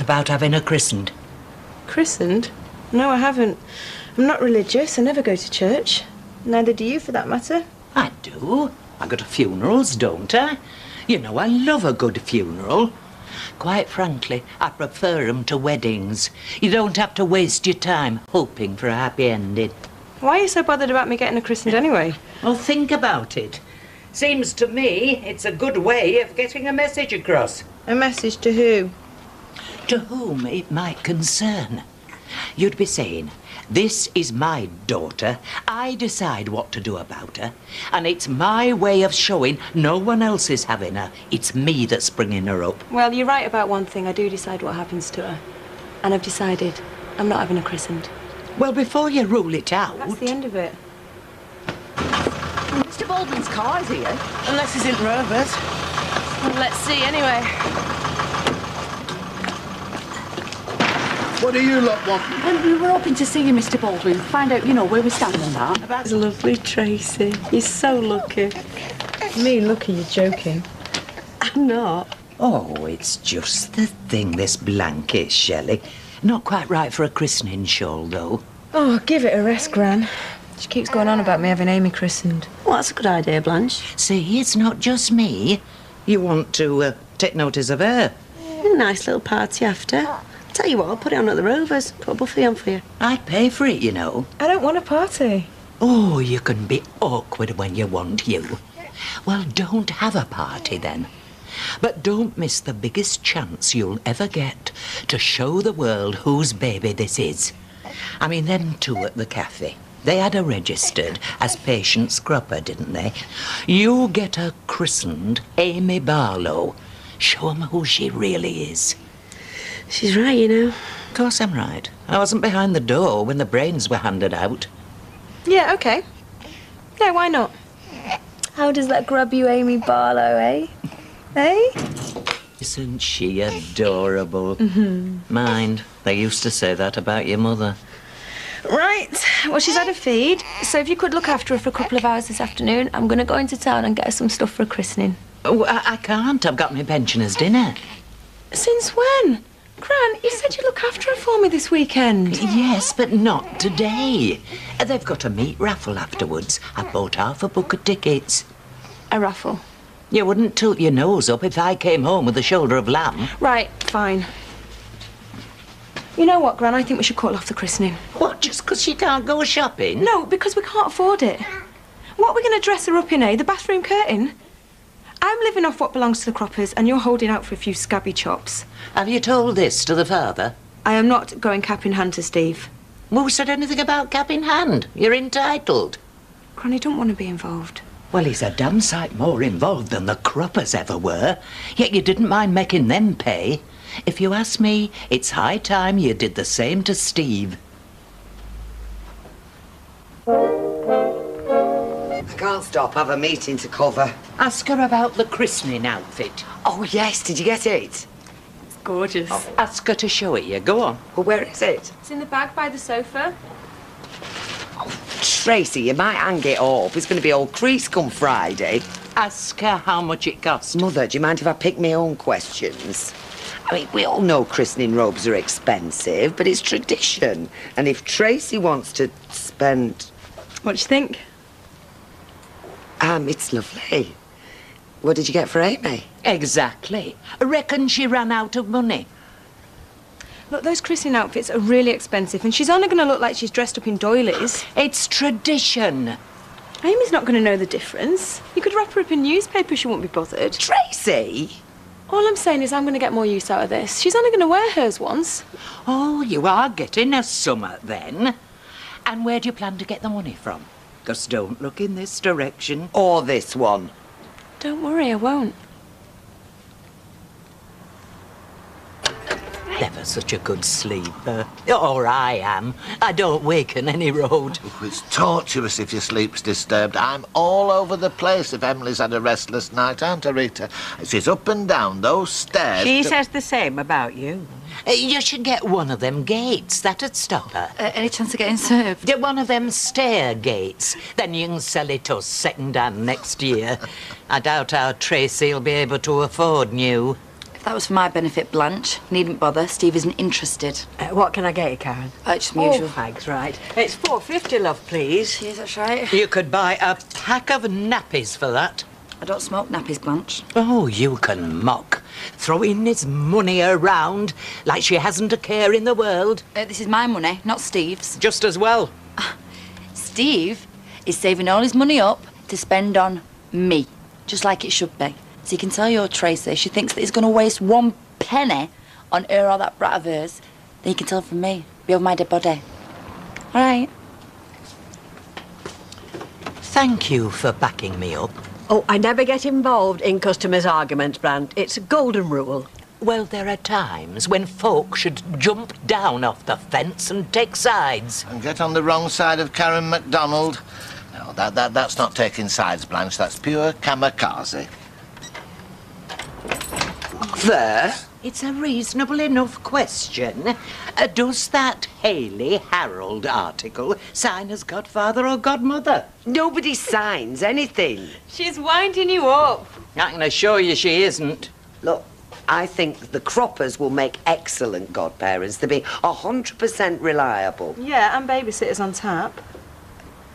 about having her christened? Christened? No, I haven't. I'm not religious. I never go to church. Neither do you, for that matter. I do. I go to funerals, don't I? You know, I love a good funeral. Quite frankly, I prefer them to weddings. You don't have to waste your time hoping for a happy ending. Why are you so bothered about me getting her christened anyway? Well, think about it. Seems to me it's a good way of getting a message across. A message to who? To whom it might concern. You'd be saying, this is my daughter, I decide what to do about her, and it's my way of showing no one else is having her. It's me that's bringing her up. Well, you're right about one thing. I do decide what happens to her. And I've decided I'm not having her christened. Well, before you rule it out... That's the end of it. Mr. Baldwin's car is here. Unless he's in Robert. Well, let's see, anyway. What do you lot want? We were hoping to see you, Mr. Baldwin. Find out, you know, where we stand on that. That's lovely, Tracy. You're so lucky. Me lucky, you're joking. I'm not. Oh, it's just the thing, this blanket, Shelley. Not quite right for a christening shawl, though. Oh, give it a rest, Gran. She keeps going on about me having Amy christened. Well, that's a good idea, Blanche. See, it's not just me. You want to take notice of her. A nice little party after. Tell you what, I'll put it on at the Rovers. Put a buffet on for you. I'd pay for it, you know. I don't want a party. Oh, you can be awkward when you want you. Well, don't have a party then. But don't miss the biggest chance you'll ever get to show the world whose baby this is. I mean, them two at the cafe. They had her registered as Patience Cropper, didn't they? You get her christened Amy Barlow. Show 'em who she really is. She's right, you know. Of course I'm right. I wasn't behind the door when the brains were handed out. Yeah, OK. Yeah, why not? How does that grab you, Amy Barlow, eh? Eh? Isn't she adorable? Mm-hmm. Mind, they used to say that about your mother. Right. Well, she's had a feed, so if you could look after her for a couple of hours this afternoon, I'm going to go into town and get her some stuff for a christening. Oh, I can't. I've got my pensioner's dinner. Since when? Gran, you said you'd look after her for me this weekend. Yes, but not today. They've got a meat raffle afterwards. I bought half a book of tickets. A raffle? You wouldn't tilt your nose up if I came home with a shoulder of lamb. Right, fine. You know what, Gran? I think we should call off the christening. What, just 'cause she can't go shopping? No, because we can't afford it. What are we going to dress her up in, eh? The bathroom curtain? I'm living off what belongs to the Croppers, and you're holding out for a few scabby chops. Have you told this to the father? I am not going cap in hand to Steve. Who said anything about cap in hand? You're entitled. Granny don't want to be involved. Well, he's a damn sight more involved than the Croppers ever were. Yet you didn't mind making them pay. If you ask me, it's high time you did the same to Steve. I can't stop. Have a meeting to cover. Ask her about the christening outfit. Oh, yes. Did you get it? It's gorgeous. Ask her to show it you. Go on. Well, where is it? It's in the bag by the sofa. Tracy, you might hang it up. It's going to be all crease come Friday. Ask her how much it cost. Mother, do you mind if I pick my own questions? I mean, we all know christening robes are expensive, but it's tradition. And if Tracy wants to spend... What do you think? It's lovely. What did you get for Amy? Exactly. Reckon she ran out of money. Look, those christening outfits are really expensive, and she's only going to look like she's dressed up in doilies. It's tradition. Amy's not going to know the difference. You could wrap her up in newspaper, she won't be bothered. Tracy? All I'm saying is I'm going to get more use out of this. She's only going to wear hers once. Oh, you are getting a summer then. And where do you plan to get the money from? 'Cause don't look in this direction. Or this one? Don't worry, I won't. Never such a good sleeper. Or I am. I don't waken any road. It's torturous if your sleep's disturbed. I'm all over the place if Emily's had a restless night, aren't I, Rita? She's up and down those stairs. She says the same about you. You should get one of them gates. That'd stop her. Any chance of getting served? Get one of them stair gates. Then you can sell it us second hand next year. I doubt our Tracy'll be able to afford new. That was for my benefit, Blanche. Needn't bother. Steve isn't interested. What can I get you, Karen? Just my usual. Fags, right. It's £4.50, love, please. Yes, that's right. You could buy a pack of nappies for that. I don't smoke nappies, Blanche. Oh, you can mock. Throwing his money around like she hasn't a care in the world. This is my money, not Steve's. Just as well. Steve is saving all his money up to spend on me, just like it should be. So you can tell your Tracy she thinks that he's going to waste 1 penny on her or that brat of hers. Then you can tell from me. Be over my dead body. All right. Thank you for backing me up. Oh, I never get involved in customers' arguments, Brand. It's a golden rule. Well, there are times when folk should jump down off the fence and take sides. And get on the wrong side of Karen MacDonald. No, that's not taking sides, Blanche. That's pure kamikaze. There? It's a reasonable enough question. Does that Haley Harold article sign as godfather or godmother? Nobody signs anything. She's winding you up. I can assure you she isn't. Look, I think the Croppers will make excellent godparents. They'll be 100% reliable. Yeah, and babysitters on tap.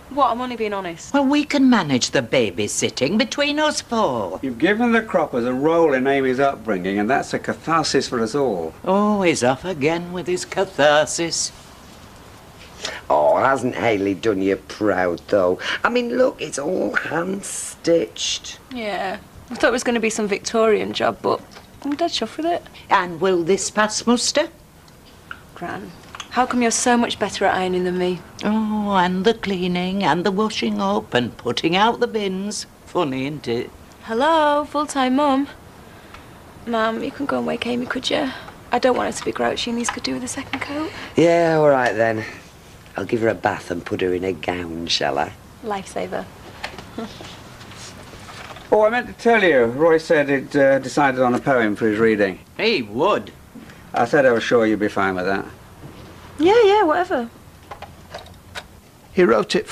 What, I'm only being honest. Well, we can manage the babysitting between us four. You've given the Croppers a role in Amy's upbringing, and that's a catharsis for us all. Oh, he's off again with his catharsis. Oh, hasn't Haley done you proud, though? I mean, look, it's all hand-stitched. Yeah, I thought it was going to be some Victorian job, but I'm dead chuffed with it. And will this pass muster? Gran, how come you're so much better at ironing than me? Oh, and the cleaning, and the washing up, and putting out the bins. Funny, isn't it? Hello, full-time mum. Mum, you can go and wake Amy, could you? I don't want her to be grouchy and these could do with a second coat. Yeah, all right, then. I'll give her a bath and put her in a gown, shall I? Lifesaver. Oh, I meant to tell you, Roy said he'd decided on a poem for his reading. He would. I said I was sure you'd be fine with that. Yeah, whatever. He wrote it.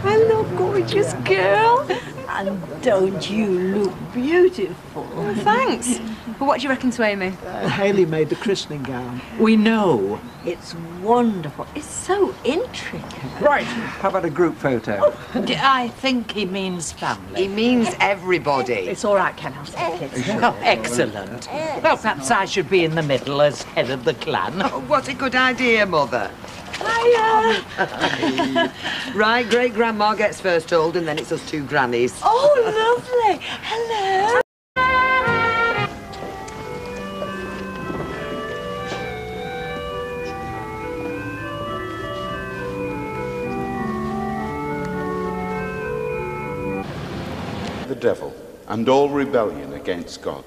Hello, gorgeous girl. And don't you look beautiful? Oh, thanks. But what do you reckon to Amy? Haley made the christening gown. We know. It's wonderful. It's so intricate. Right, how about a group photo? I think he means family. He means everybody. It's all right, Ken. I'll take it. Oh, excellent. Well, perhaps I should be in the middle as head of the clan. Oh, what a good idea, Mother. Hiya. Right, great-grandma gets first hold, and then it's us two grannies. Oh, lovely. Hello. The devil and all rebellion against God.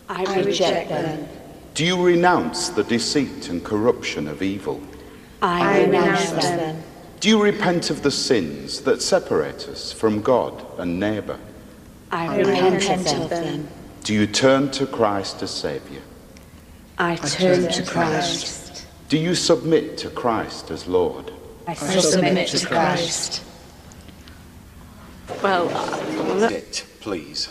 I reject them. Do you renounce the deceit and corruption of evil? I renounce them. Do you repent of the sins that separate us from God and neighbour? I repent of them. Do you turn to Christ as Saviour? I turn to Christ. Do you submit to Christ as Lord? I submit to Christ. Well, Sit, please.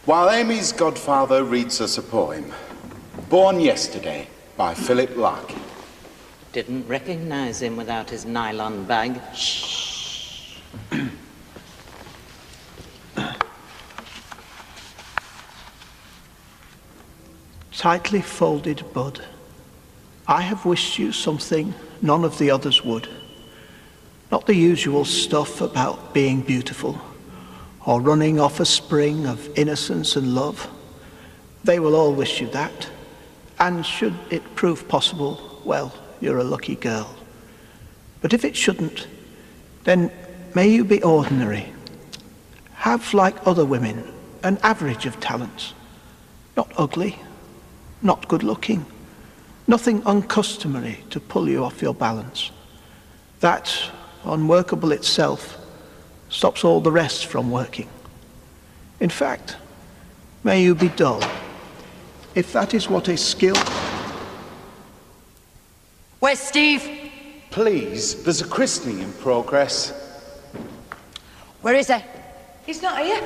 While Amy's godfather reads us a poem, Born Yesterday by Philip Larkin. Didn't recognise him without his nylon bag. Shh. Tightly folded bud, I have wished you something none of the others would. Not the usual stuff about being beautiful, or running off a spring of innocence and love. They will all wish you that, and should it prove possible, well, you're a lucky girl. But if it shouldn't, then may you be ordinary. Have, like other women, an average of talents. Not ugly, not good looking, nothing uncustomary to pull you off your balance. That, unworkable itself, stops all the rest from working. In fact, may you be dull, if that is what a skill... Where's Steve? Please, there's a christening in progress. Where is he? He's not here.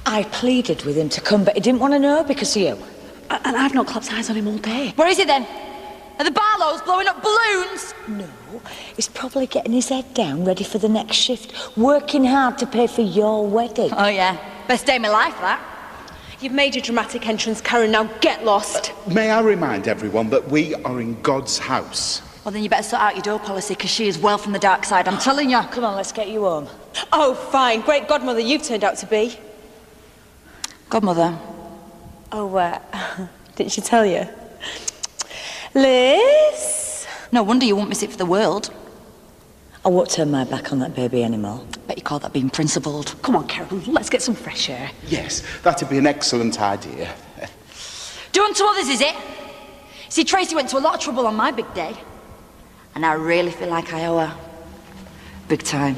I pleaded with him to come, but he didn't want to know because of you. And I've not clapped eyes on him all day. Where is he then? Are the Barlows blowing up balloons? No, he's probably getting his head down, ready for the next shift, working hard to pay for your wedding. Oh, yeah. Best day of my life, that. You've made your dramatic entrance, Karen. Now get lost. May I remind everyone that we are in God's house? Well, then you better sort out your door policy, because she is well from the dark side, I'm telling you. Come on, let's get you home. Oh, fine. Great godmother you've turned out to be. Godmother. Oh, didn't she tell you? Liz? No wonder you won't miss it for the world. I won't turn my back on that baby anymore. Bet you call that being principled. Come on, Karen, let's get some fresh air. Yes, that'd be an excellent idea. Do unto others, is it? See, Tracy went to a lot of trouble on my big day. And I really feel like I owe her. Big time.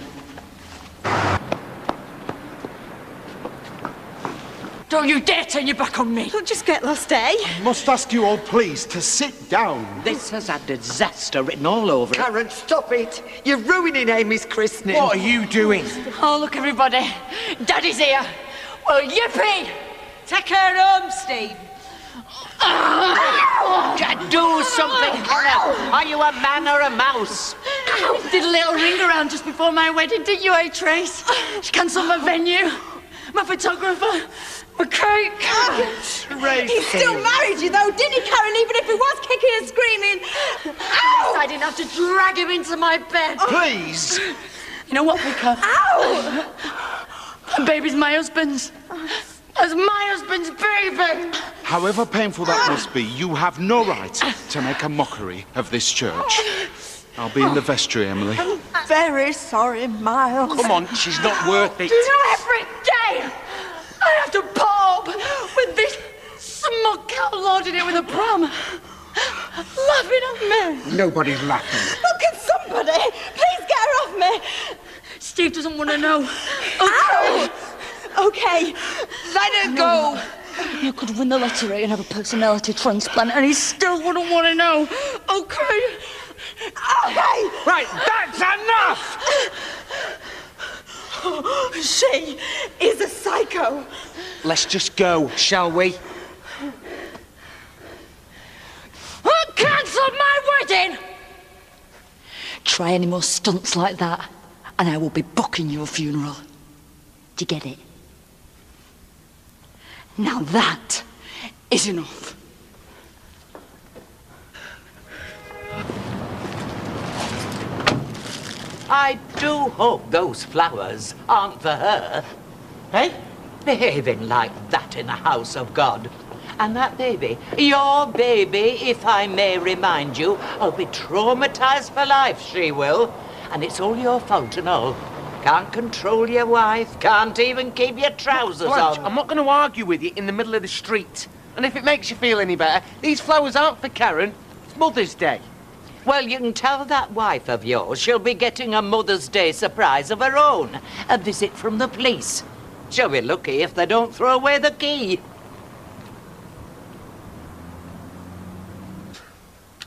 Don't you dare turn your back on me. Don't just get lost, eh? I must ask you all, please, to sit down. This has had disaster written all over it. Karen, stop it. You're ruining Amy's christening. What are you doing? Oh, look, everybody. Daddy's here. Well, yippee! Take her home, Steve. Do something, Karen. Are you a man or a mouse? Did a little ring around just before my wedding, didn't you, Trace? She cancelled my venue, my photographer, my cake. He still married you, though, didn't he, Karen? Even if he was kicking and screaming. Ow! I didn't have to drag him into my bed. Please. You know what, Vicar? Ow! The baby's my husband's. That's my husband's baby. However painful that must be, you have no right to make a mockery of this church. I'll be in the vestry, Emily. I'm very sorry, Miles. Come on, she's not worth it. Do you know, every day I have to put up with this smug cow loading it with a pram, laughing at me. Nobody's laughing. Look at somebody. Please get her off me. Steve doesn't want to know. Ow! Okay, let her go. You could win the lottery and have a personality transplant, and he still wouldn't want to know. Okay. Okay. Right, that's enough! She is a psycho. Let's just go, shall we? Who cancelled my wedding? Try any more stunts like that, and I will be booking your funeral. Do you get it? Now that is enough. I do hope those flowers aren't for her. Hey? Behaving like that in the house of God. And that baby, your baby, if I may remind you, will be traumatized for life, she will. And it's all your fault and all. Can't control your wife, can't even keep your trousers Blanche, on. I'm not going to argue with you in the middle of the street. And if it makes you feel any better, these flowers aren't for Karen. It's Mother's Day. Well, you can tell that wife of yours she'll be getting a Mother's Day surprise of her own. A visit from the police. She'll be lucky if they don't throw away the key.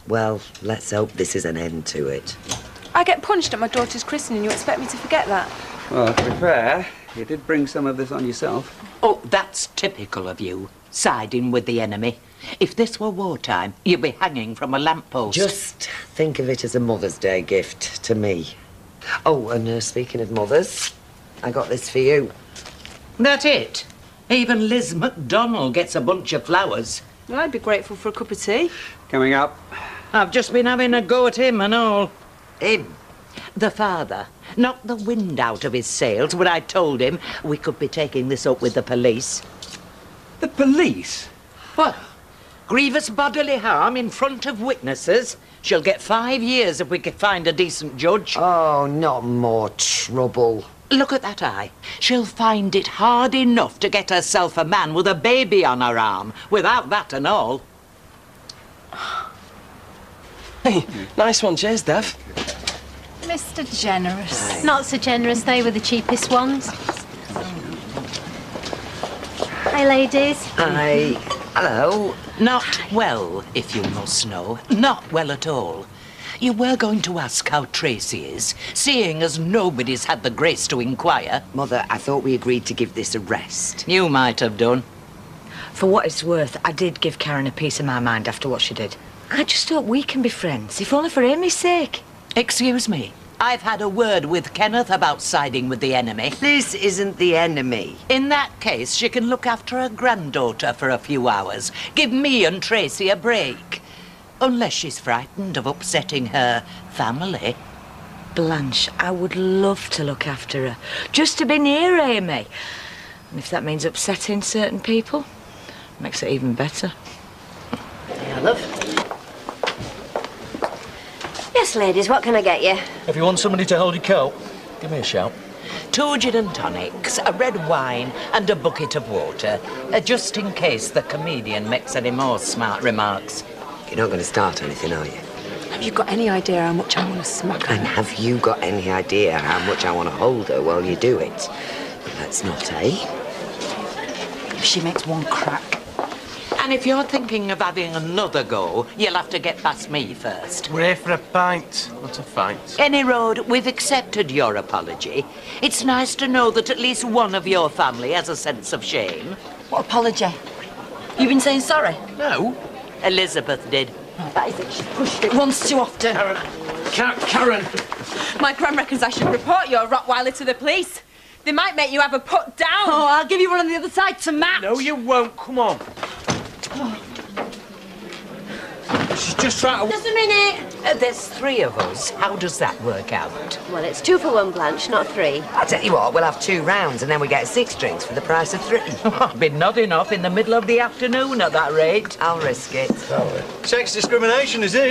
Well, let's hope this is an end to it. I get punched at my daughter's christening. You expect me to forget that? Well, to be fair, you did bring some of this on yourself. Oh, that's typical of you, siding with the enemy. If this were wartime, you'd be hanging from a lamppost. Just think of it as a Mother's Day gift to me. Oh, and speaking of mothers, I got this for you. That it? Even Liz McDonnell gets a bunch of flowers. Well, I'd be grateful for a cup of tea. Coming up. I've just been having a go at him and all. Him? The father knocked the wind out of his sails when I told him we could be taking this up with the police. The police? What? Grievous bodily harm in front of witnesses? She'll get 5 years if we can find a decent judge. Oh, not more trouble. Look at that eye. She'll find it hard enough to get herself a man with a baby on her arm, without that and all. Hey, nice one. Cheers, Dev. Mr. Generous. Not so generous, they were the cheapest ones. Hi, ladies. Hello. Not well, if you must know. Not well at all. You were going to ask how Tracy is, seeing as nobody's had the grace to inquire. Mother, I thought we agreed to give this a rest. You might have done. For what it's worth, I did give Karen a piece of my mind after what she did. I just hope we can be friends, if only for Amy's sake. Excuse me. I've had a word with Kenneth about siding with the enemy. This isn't the enemy. In that case, she can look after her granddaughter for a few hours. Give me and Tracy a break. Unless she's frightened of upsetting her family. Blanche, I would love to look after her, just to be near Amy. And if that means upsetting certain people, makes it even better. Yeah, love. Yes, ladies, what can I get you? If you want somebody to hold your coat, give me a shout. 2 gin and tonics, a red wine and a bucket of water, just in case the comedian makes any more smart remarks. You're not going to start anything, are you? Have you got any idea how much I want to smack her? And have you got any idea how much I want to hold her while you do it? Let's not, eh? If she makes one crack. And if you're thinking of having another go, you'll have to get past me first. We're here for a pint, not a fight. Any road, we've accepted your apology. It's nice to know that at least one of your family has a sense of shame. What apology? You've been saying sorry? No. Elizabeth did. Oh, that is it. She's pushed it once too often. Karen! My gran reckons I should report your Rottweiler to the police. They might make you have her put down. Oh, I'll give you one on the other side to match. No, you won't. Come on. She's just trying to... Just a minute. There's 3 of us. How does that work out? Well, it's 2 for 1, Blanche, not 3. I tell you what, we'll have 2 rounds and then we get 6 drinks for the price of 3. I've been nodding off in the middle of the afternoon at that rate. I'll risk it. Sex discrimination, is it?